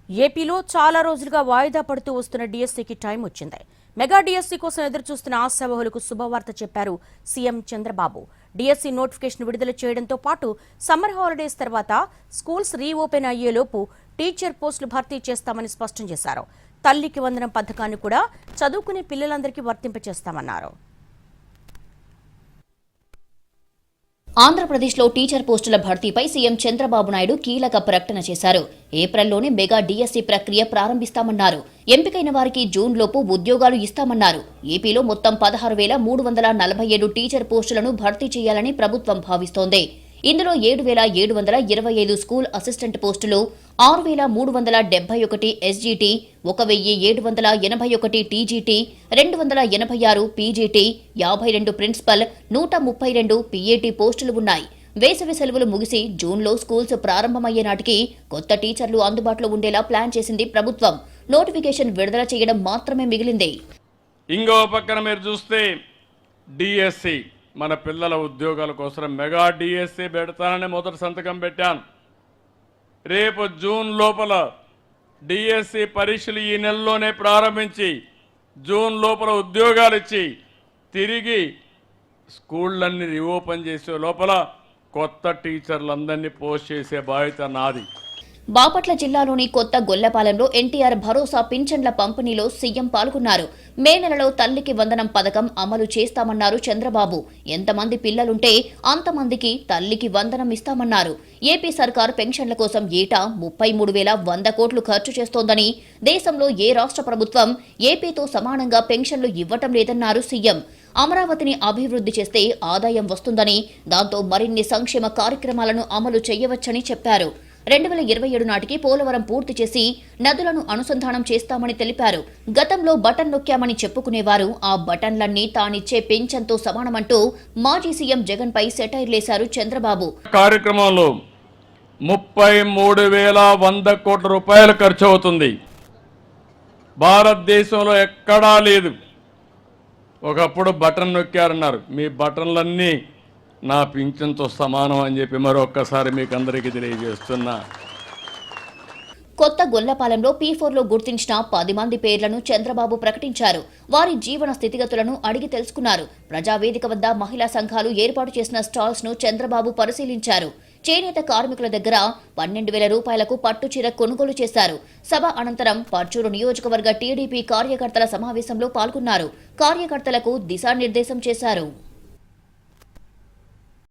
ఏపీలో చాలా రోజులుగా వాయిదా పడుతూ వస్తున్న డీఎస్సీకి టైం వచ్చింది. మెగా డీఎస్సీ కోసం ఎదురుచూస్తున్న ఆశావహులకు శుభవార్త చెప్పారు సీఎం చంద్రబాబు. డీఎస్సీ నోటిఫికేషన్ విడుదల చేయడంతో పాటు సమ్మర్ హాలిడేస్ తర్వాత స్కూల్స్ రీఓపెన్ అయ్యేలోపు టీచర్ పోస్టులు భర్తీ చేస్తామని స్పష్టం చేశారు. తల్లికి వందనం పథకాన్ని కూడా చదువుకునే పిల్లలందరికీ వర్తింపచేస్తామన్నారు. ఆంధ్రప్రదేశ్లో టీచర్ పోస్టుల భర్తీపై సీఎం చంద్రబాబు నాయుడు కీలక ప్రకటన చేశారు. ఏప్రిల్లోనే మెగా డీఎస్సీ ప్రక్రియ ప్రారంభిస్తామన్నారు. ఎంపికైన వారికి జూన్లోపు ఉద్యోగాలు ఇస్తామన్నారు. ఏపీలో మొత్తం 16,347 టీచర్ పోస్టులను భర్తీ చేయాలని ప్రభుత్వం భావిస్తోంది. ఇందులో 7,725 స్కూల్ అసిస్టెంట్ పోస్టులు, 6,371 ఎస్జీటీ, 1,781 టీజీటీ, 286 పీజీటీ, 52 ప్రిన్సిపల్, 132 పీఏటీ పోస్టులు ఉన్నాయి. వేసవి సెలవులు ముగిసి జూన్లో స్కూల్స్ ప్రారంభమయ్యే నాటికి కొత్త టీచర్లు అందుబాటులో ఉండేలా ప్లాన్ చేసింది ప్రభుత్వం. నోటిఫికేషన్ విడుదల చేయడం మాత్రమే మిగిలింది. ఇంకో పక్కన మీరు చూస్తే డిఎస్సి మన పిల్లల ఉద్యోగాల కోసం మెగా డిఎస్సి పెడతానని మొదటి సంతకం పెట్టాను. రేపు జూన్ లోపల డిఎస్సి పరీక్షలు ఈ నెలలోనే ప్రారంభించి జూన్ లోపల ఉద్యోగాలు ఇచ్చి తిరిగి స్కూళ్ళన్నీ రీఓపెన్ చేసే లోపల కొత్త టీచర్లందరినీ పోస్ట్ చేసే బాధ్యత నాది. బాపట్ల జిల్లాలోని కొత్త గొల్లపాలెంలో ఎన్టీఆర్ భరోసా పింఛన్ల పంపిణీలో సీఎం పాల్గొన్నారు. మే నెలలో తల్లికి వందనం పథకం అమలు చేస్తామన్నారు చంద్రబాబు. ఎంతమంది పిల్లలుంటే అంతమందికి తల్లికి వందనం ఇస్తామన్నారు. ఏపీ సర్కార్ పెన్షన్ల కోసం ఏటా 33,100 కోట్లు ఖర్చు చేస్తోందని, దేశంలో ఏ రాష్ట్ర ప్రభుత్వం ఏపీతో సమానంగా పెన్షన్లు ఇవ్వటం లేదన్నారు సీఎం. అమరావతిని అభివృద్ధి చేస్తే ఆదాయం వస్తుందని, దాంతో మరిన్ని సంక్షేమ కార్యక్రమాలను అమలు చేయవచ్చని చెప్పారు. 2027 నాటికి పోలవరం పూర్తి చేసి నదులను అనుసంధానం చేస్తామని తెలిపారు. గతంలో బటన్ నొక్కామని చెప్పుకునేవారు ఆ బటన్లన్నీ తానిచ్చే పెన్షన్తో సమానమంటూ మాజీ సీఎం జగన్ పై సెటైర్లేశారు చంద్రబాబు. కార్యక్రమంలో 33,100 కోట్ల రూపాయలు ఖర్చు అవుతుంది. భారతదేశంలో ఎక్కడా లేదు. ఒకప్పుడు బటన్ నొక్కారన్నారు, మీ బటన్లన్నీ నా పింఛన్తో సమానం అని చెప్పి మరొక్కసారి మీకు అందరికీ తెలియజేస్తున్నా. కొత్త గొల్లపాలెంలో P4లో గుర్తించిన 10 మంది పేర్లను చంద్రబాబు ప్రకటించారు. వారి జీవన స్థితిగతులను అడిగి తెలుసుకున్నారు. ప్రజావేదిక వద్ద మహిళా సంఘాలు ఏర్పాటు చేసిన స్టాల్స్ ను చంద్రబాబు పరిశీలించారు. చేనేత కార్మికుల దగ్గర 12,000 రూపాయలకు పట్టుచీర కొనుగోలు చేశారు. సభ అనంతరం పర్చూరు నియోజకవర్గ టీడీపీ కార్యకర్తల సమావేశంలో పాల్గొన్నారు. కార్యకర్తలకు దిశానిర్దేశం చేశారు.